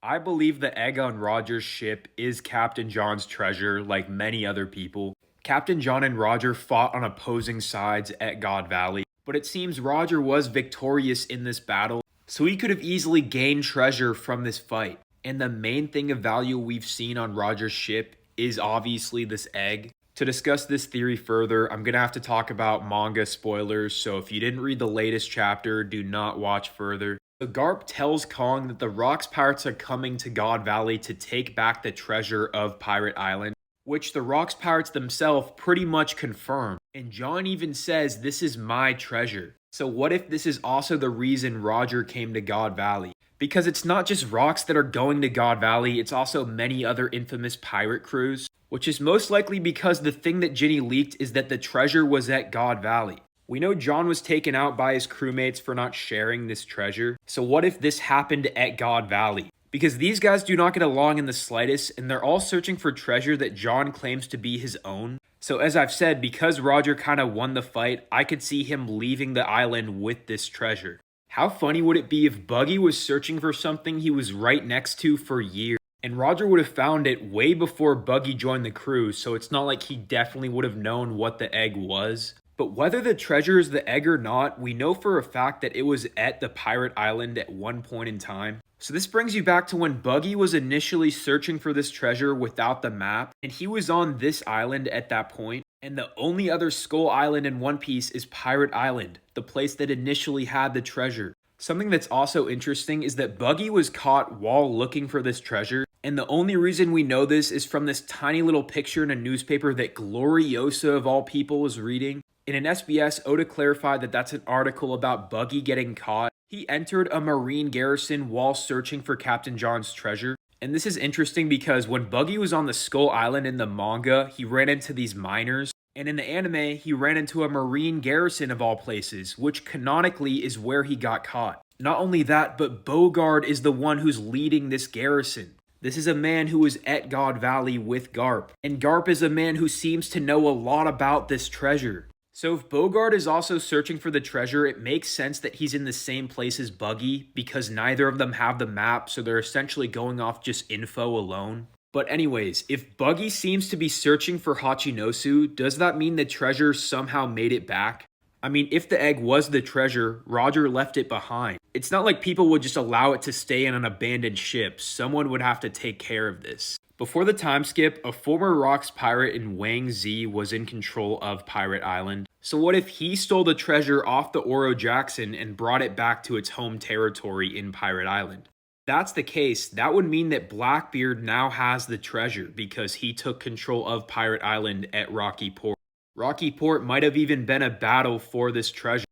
I believe the egg on Roger's ship is Captain John's treasure, like many other people. Captain John and Roger fought on opposing sides at God Valley, but it seems Roger was victorious in this battle, so he could have easily gained treasure from this fight. And the main thing of value we've seen on Roger's ship is obviously this egg. To discuss this theory further, I'm going to have to talk about manga spoilers, so if you didn't read the latest chapter, do not watch further. So Garp tells Kong that the Rocks Pirates are coming to God Valley to take back the treasure of Pirate Island, which the Rocks Pirates themselves pretty much confirm. And John even says, "This is my treasure." So what if this is also the reason Roger came to God Valley? Because it's not just Rocks that are going to God Valley, it's also many other infamous pirate crews, which is most likely because the thing that Ginny leaked is that the treasure was at God Valley. We know John was taken out by his crewmates for not sharing this treasure, so what if this happened at God Valley? Because these guys do not get along in the slightest, and they're all searching for treasure that John claims to be his own. So as I've said, because Roger kind of won the fight, I could see him leaving the island with this treasure. How funny would it be if Buggy was searching for something he was right next to for years, and Roger would have found it way before Buggy joined the crew, so it's not like he definitely would have known what the egg was. But whether the treasure is the egg or not, we know for a fact that it was at the pirate island at one point in time. So this brings you back to when Buggy was initially searching for this treasure without the map, and he was on this island at that point, and the only other Skull Island in One Piece is Pirate Island, the place that initially had the treasure. Something that's also interesting is that Buggy was caught while looking for this treasure, and the only reason we know this is from this tiny little picture in a newspaper that Gloriosa of all people was reading. In an SBS, Oda clarified that that's an article about Buggy getting caught. He entered a marine garrison while searching for Captain John's treasure. And this is interesting because when Buggy was on the Skull Island in the manga, he ran into these miners. And in the anime, he ran into a marine garrison of all places, which canonically is where he got caught. Not only that, but Bogard is the one who's leading this garrison. This is a man who was at God Valley with Garp. And Garp is a man who seems to know a lot about this treasure. So if Bogard is also searching for the treasure, it makes sense that he's in the same place as Buggy because neither of them have the map, so they're essentially going off just info alone. But anyways, if Buggy seems to be searching for Hachinosu, does that mean the treasure somehow made it back? I mean, if the egg was the treasure, Roger left it behind. It's not like people would just allow it to stay in an abandoned ship. Someone would have to take care of this. Before the time skip, a former Rocks pirate in Wang Zi was in control of Pirate Island. So what if he stole the treasure off the Oro Jackson and brought it back to its home territory in Pirate Island? If that's the case, that would mean that Blackbeard now has the treasure because he took control of Pirate Island at Rocky Port. Rocky Port might have even been a battle for this treasure.